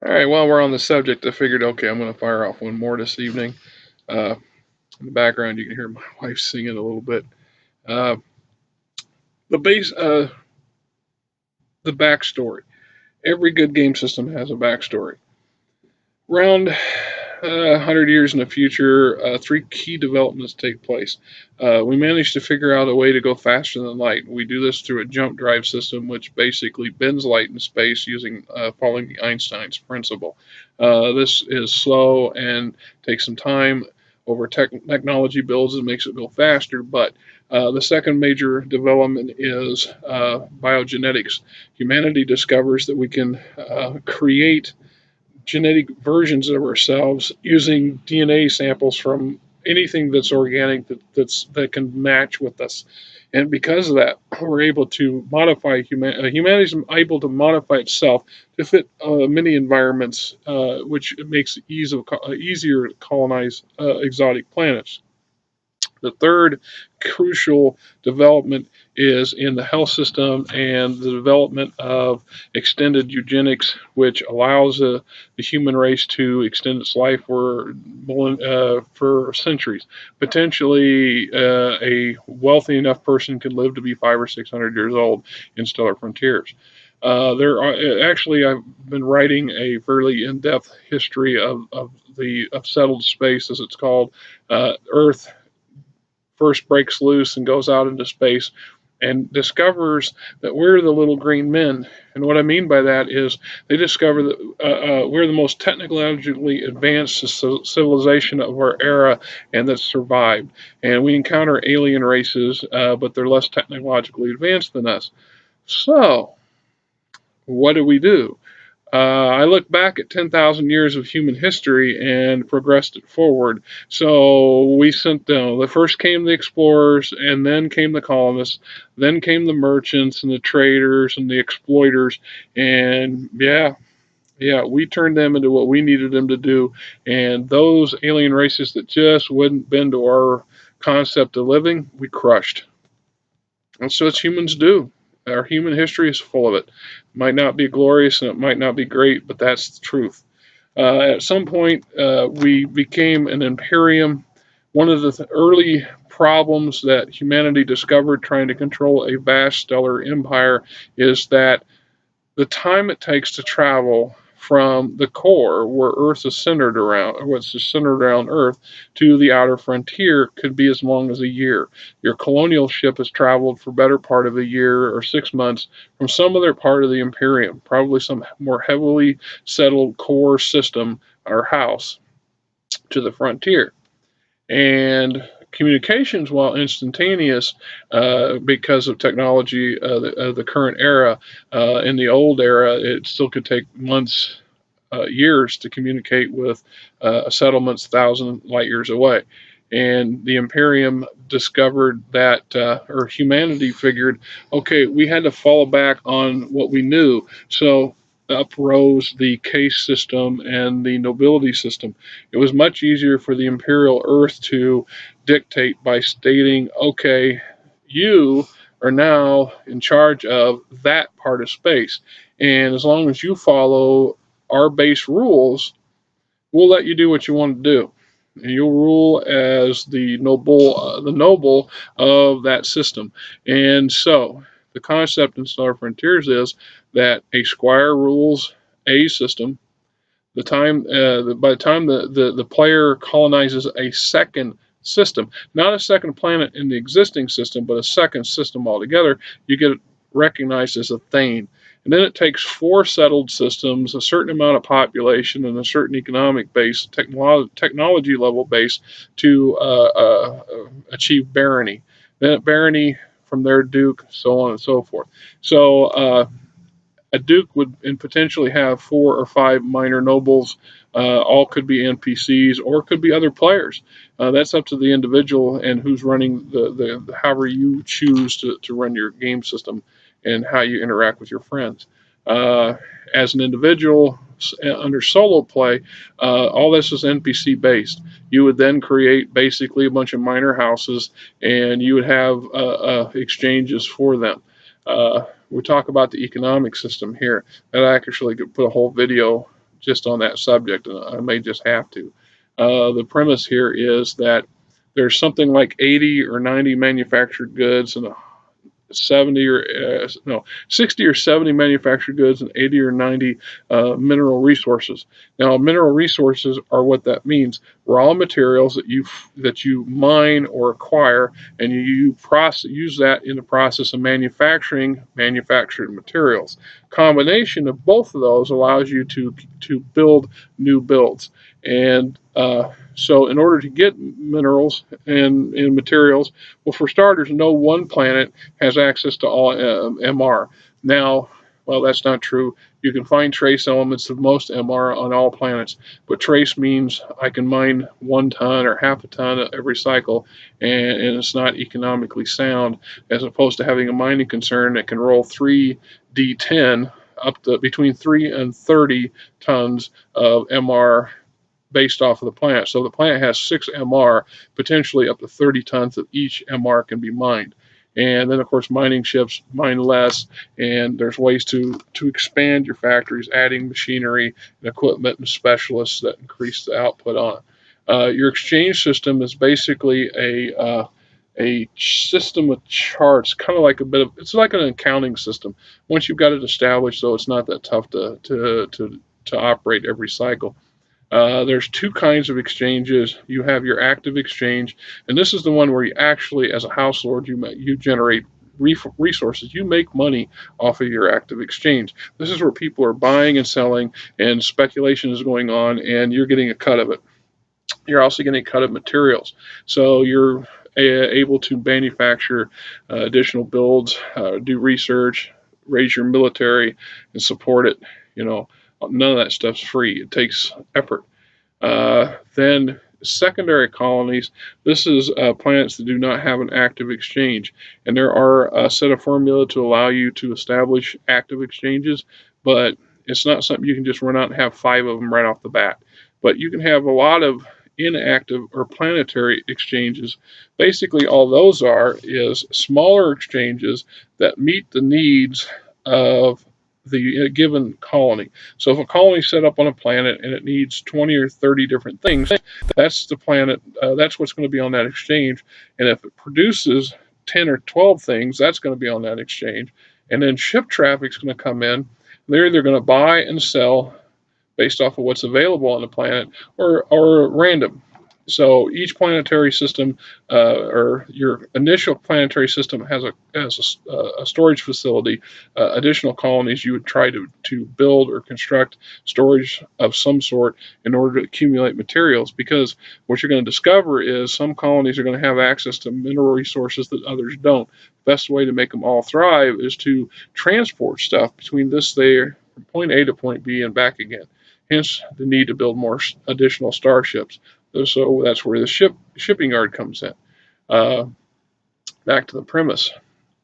All right, while we're on the subject, I figured, okay, I'm going to fire off one more this evening. Uh, in the background, you can hear my wife singing a little bit. Uh, the base, the backstory. Every good game system has a backstory. Around 100 years in the future, three key developments take place. We managed to figure out a way to go faster than light. We do this through a jump drive system, which basically bends light in space using following the Einstein's principle. This is slow and takes some time. Over technology builds and makes it go faster, but the second major development is biogenetics. Humanity discovers that we can create genetic versions of ourselves using DNA samples from anything that's organic that can match with us. And because of that, we're able to modify humanity's able to modify itself to fit many environments, which makes it easier to colonize exotic planets. The third crucial development is in the health system and the development of extended eugenics, which allows the human race to extend its life for centuries. Potentially, a wealthy enough person could live to be 500 or 600 years old in stellar frontiers. There are actually I've been writing a fairly in-depth history of settled space, as it's called. Earth first breaks loose and goes out into space and discovers that we're the little green men. And what I mean by that is they discover that we're the most technologically advanced civilization of our era and that's survived. And we encounter alien races, but they're less technologically advanced than us. So, what do we do? I look back at 10,000 years of human history and progressed it forward. So we sent down, the first came the explorers, and then came the colonists, then came the merchants and the traders and the exploiters. And we turned them into what we needed them to do. And those alien races that just wouldn't bend to our concept of living, we crushed. That's what humans do. Our human history is full of it. It might not be glorious and it might not be great, but that's the truth. At some point, we became an imperium. One of the early problems that humanity discovered trying to control a vast stellar empire is that the time it takes to travel from the core where Earth is centered around, or what's centered around Earth, to the outer frontier could be as long as a year. Your colonial ship has traveled for better part of a year or 6 months from some other part of the Imperium, probably some more heavily settled core system or house, to the frontier. And communications, while instantaneous because of technology the current era, in the old era, it still could take months, years to communicate with settlements 1,000 light years away. And the Imperium discovered that, or humanity figured, okay, we had to fall back on what we knew. So up rose the caste system and the nobility system. It was much easier for the imperial Earth to dictate by stating, okay, you are now in charge of that part of space. And as long as you follow our base rules, we'll let you do what you want to do. And you'll rule as the noble of that system. And so, the concept in Star Frontiers is that a squire rules a system. By the time the player colonizes a second system, not a second planet in the existing system, but a second system altogether, you get recognized as a thane. And then it takes four settled systems, a certain amount of population, and a certain economic base, technology level base to achieve barony. Then at barony, from there, duke, so on and so forth. So a duke would potentially have 4 or 5 minor nobles. All could be NPCs or could be other players. That's up to the individual and who's running the however you choose to run your game system and how you interact with your friends. As an individual under solo play, all this is NPC based. You would then create basically a bunch of minor houses and you would have exchanges for them. We talk about the economic system here. That I actually could put a whole video just on that subject, and I may just have to. The premise here is that there's something like 80 or 90 manufactured goods and 70 or no 60 or 70 manufactured goods and 80 or 90 mineral resources. Now, mineral resources are what that means: raw materials that you mine or acquire, and you use that in the process of manufacturing manufactured materials. Combination of both of those allows you to build new builds. And so in order to get minerals and materials, well, for starters, no one planet has access to all MR. Now, well, that's not true. You can find trace elements of most MR on all planets, but trace means I can mine 1 ton or half a ton every cycle, and it's not economically sound, as opposed to having a mining concern that can roll 3D10 up to between 3 and 30 tons of MR based off of the plant. So the plant has 6 MR, potentially up to 30 tons of each MR can be mined. And then, of course, mining ships mine less, and there's ways to expand your factories, adding machinery and equipment and specialists that increase the output on it. Your exchange system is basically a system of charts, kind of like it's like an accounting system. Once you've got it established, though, it's not that tough to operate every cycle. There's 2 kinds of exchanges. You have your active exchange, and this is the one where you actually, as a house lord, you generate resources. You make money off of your active exchange. This is where people are buying and selling, and speculation is going on, and you're getting a cut of it. You're also getting a cut of materials, so you're able to manufacture additional builds, do research, raise your military, and support it. You know, none of that stuff's free. It takes effort. Then secondary colonies. This is planets that do not have an active exchange, and there are a set of formula to allow you to establish active exchanges, but it's not something you can just run out and have 5 of them right off the bat. But you can have a lot of inactive or planetary exchanges. Basically, all those are is smaller exchanges that meet the needs of the given colony. So if a colony is set up on a planet and it needs 20 or 30 different things, that's the planet, that's what's going to be on that exchange. And if it produces 10 or 12 things, that's going to be on that exchange. And then ship traffic is going to come in. They're either going to buy and sell based off of what's available on the planet, or random. So each planetary system, or your initial planetary system, has a storage facility. Additional colonies you would try to build or construct storage of some sort in order to accumulate materials, because what you're going to discover is some colonies are going to have access to mineral resources that others don't. The best way to make them all thrive is to transport stuff between from point A to point B and back again. Hence the need to build more additional starships. So that's where the shipping yard comes in. Back to the premise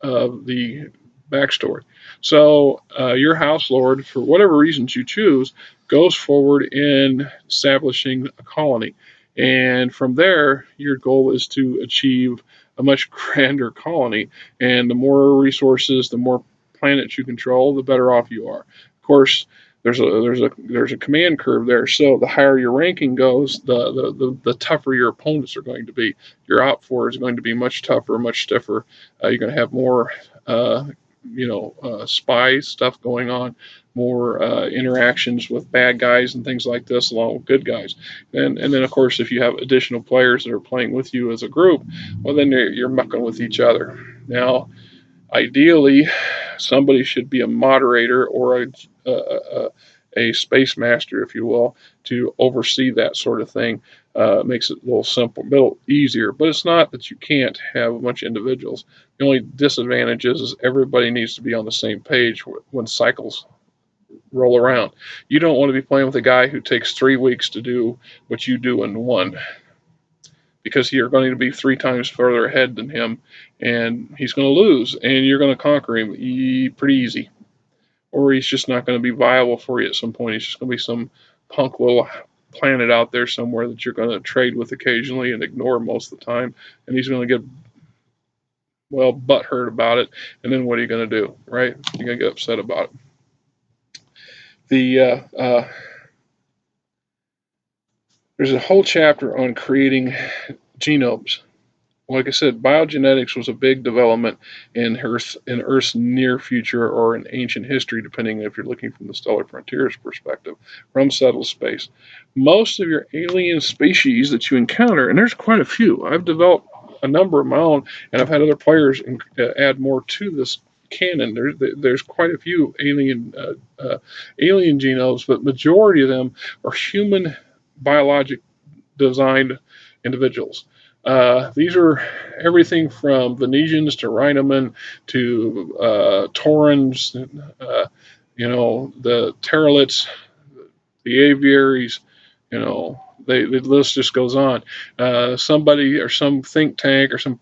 of the backstory. So your house lord, for whatever reasons you choose, goes forward in establishing a colony. And from there, your goal is to achieve a much grander colony. And the more resources, the more planets you control, the better off you are. Of course, there's a command curve there. So the higher your ranking goes, the tougher your opponents are going to be. Your OPFOR is going to be much tougher, much stiffer. You're going to have more, spy stuff going on, more interactions with bad guys and things like this, along with good guys. And then of course, if you have additional players that are playing with you as a group, well, then you're mucking with each other. Now, ideally, somebody should be a moderator or a space master, if you will, to oversee that sort of thing. Makes it a little easier, but it's not that you can't have a bunch of individuals. The only disadvantage is everybody needs to be on the same page when cycles roll around. You don't want to be playing with a guy who takes 3 weeks to do what you do in 1, because you're going to be 3 times further ahead than him, and he's going to lose, and you're going to conquer him pretty easy. Or he's just not going to be viable for you at some point. He's just going to be some punk little planet out there somewhere that you're going to trade with occasionally and ignore most of the time, and he's going to get, well, butthurt about it. And then what are you going to do, right? You're going to get upset about it. There's a whole chapter on creating genomes. Like I said, biogenetics was a big development in Earth's near future or in ancient history, depending if you're looking from the stellar frontiers perspective, from settled space. Most of your alien species that you encounter, and there's quite a few. I've developed a number of my own, and I've had other players add more to this canon. There's quite a few alien genomes, but majority of them are human biologic designed individuals. These are everything from Venetians to Rhinomen to Taurans, the Terralites, the aviaries, the list just goes on. Somebody or some think tank or some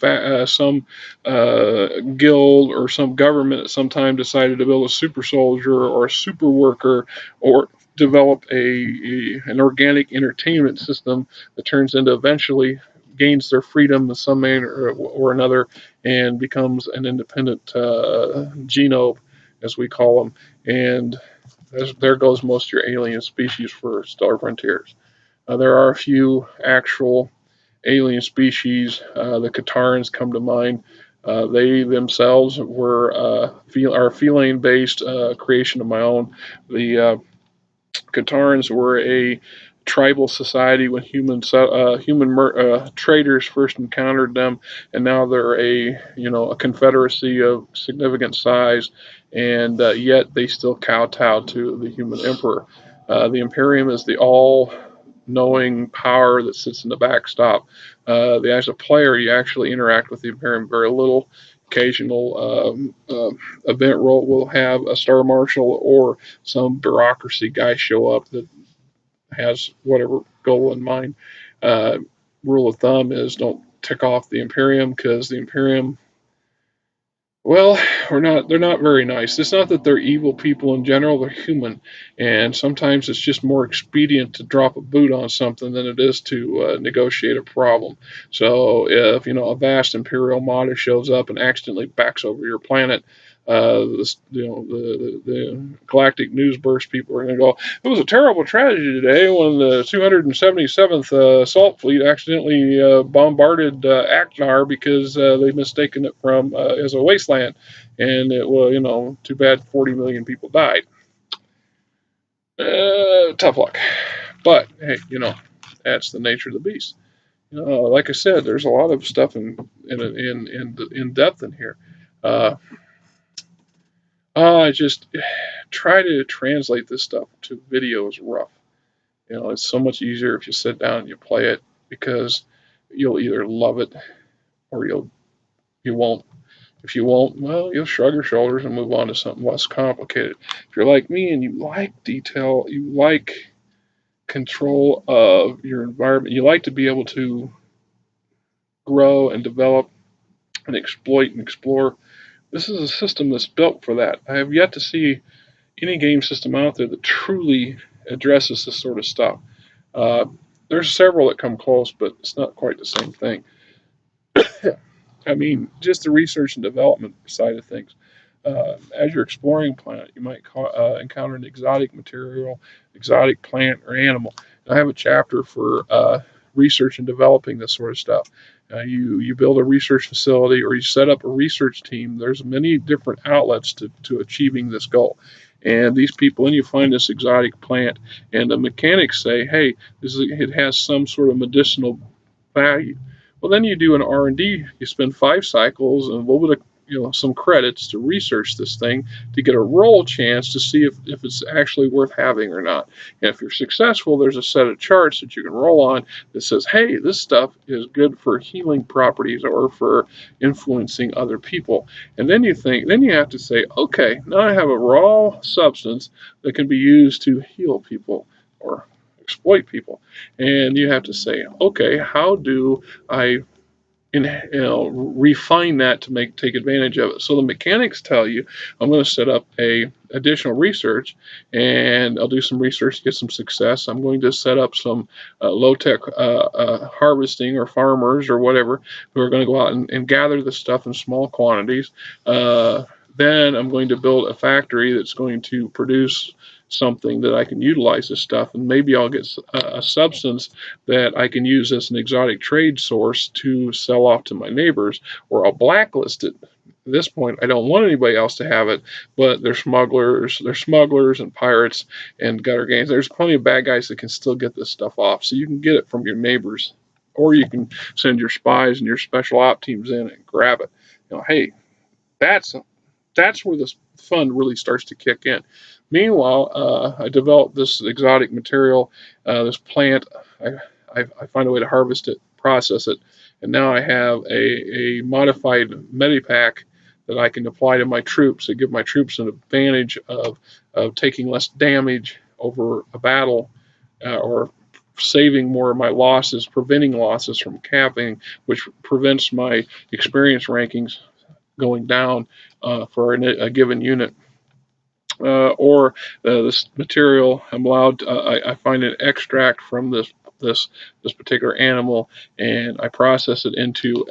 guild or some government at some time decided to build a super soldier or a super worker or develop an organic entertainment system that turns into eventually gains their freedom in some manner or another and becomes an independent genome, as we call them. And there goes most of your alien species for Stellar Frontiers. There are a few actual alien species. The Katarans come to mind. They themselves were are feline-based creation of my own. The Katarans were a tribal society when human traders first encountered them, and now they're a confederacy of significant size, and yet they still kowtow to the human emperor. The Imperium is the all-knowing power that sits in the backstop. As a player, you actually interact with the Imperium very little. Occasional event role will have a star marshal or some bureaucracy guy show up that has whatever goal in mind. Uh, Rule of thumb is don't tick off the Imperium because the Imperium, well, they're not very nice. It's not that they're evil people in general, they're human. And sometimes it's just more expedient to drop a boot on something than it is to negotiate a problem. So if, a vast Imperial Armada shows up and accidentally backs over your planet, the galactic news burst people are going to go, it was a terrible tragedy today when the 277th Assault Fleet accidentally bombarded Aknar because they mistaken it from as a wasteland, and it was too bad 40 million people died. Tough luck, but hey, that's the nature of the beast. Like I said, there's a lot of stuff in depth in here. I just try to translate this stuff to video is rough. It's so much easier if you sit down and you play it because you'll either love it or you won't. If you won't, well, you'll shrug your shoulders and move on to something less complicated. If you're like me and you like detail, you like control of your environment, you like to be able to grow and develop and exploit and explore, this is a system that's built for that. I have yet to see any game system out there that truly addresses this sort of stuff. Uh, there's several that come close, but it's not quite the same thing. I mean, just the research and development side of things. As you're exploring a planet, you might encounter an exotic material, exotic plant, or animal. And I have a chapter for research and developing this sort of stuff. You build a research facility or you set up a research team. There's many different outlets to achieving this goal. And these people, and you find this exotic plant, and the mechanics say, hey, it has some sort of medicinal value. Well, then you do an R&D. You spend 5 cycles and a little bit of some credits to research this thing to get a roll chance to see if it's actually worth having or not. And if you're successful, there's a set of charts that you can roll on that says, hey, this stuff is good for healing properties or for influencing other people. And then you have to say, okay, now I have a raw substance that can be used to heal people or exploit people. And you have to say, okay, how do I refine that to take advantage of it? So the mechanics tell you, I'm going to set up a additional research, and I'll do some research to get some success. I'm going to set up some low-tech harvesting or farmers or whatever who are going to go out and gather the stuff in small quantities. Then I'm going to build a factory that's going to produce something that I can utilize this stuff, and maybe I'll get a substance that I can use as an exotic trade source to sell off to my neighbors, or I'll blacklist it. At this point, I don't want anybody else to have it, but they're smugglers and pirates and gutter gangs. There's plenty of bad guys that can still get this stuff off, so you can get it from your neighbors, or you can send your spies and your special op teams in and grab it. Hey, that's where this fun really starts to kick in. Meanwhile, I developed this exotic material, this plant. I find a way to harvest it, process it, and now I have a modified medipack that I can apply to my troops to give my troops an advantage of taking less damage over a battle, or saving more of my losses, preventing losses from capping, which prevents my experience rankings going down for a given unit. Or this material, I'm allowed to, I find an extract from this particular animal, and I process it into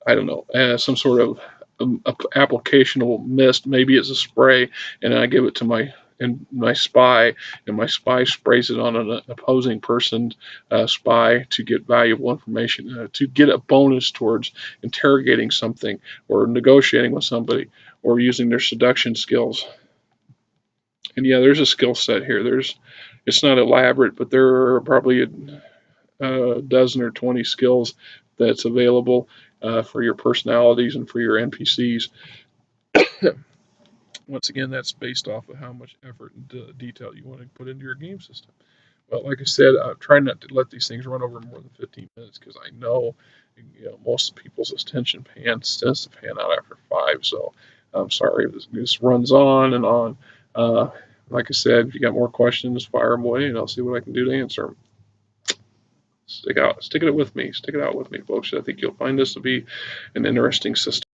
I don't know, some sort of applicational mist. Maybe it's a spray, and I give it to my spy, and my spy sprays it on an opposing person's spy to get valuable information, to get a bonus towards interrogating something, or negotiating with somebody, or using their seduction skills. And yeah, there's a skill set here. It's not elaborate, but there are probably a dozen or 20 skills that's available for your personalities and for your NPCs. Once again, that's based off of how much effort and detail you want to put into your game system. But like I said, try not to let these things run over more than 15 minutes, because I know, most people's attention tends to pan out after 5. So I'm sorry if this runs on and on. Like I said, if you got more questions, fire them away, and I'll see what I can do to answer them. Stick it out with me, folks. I think you'll find this to be an interesting system.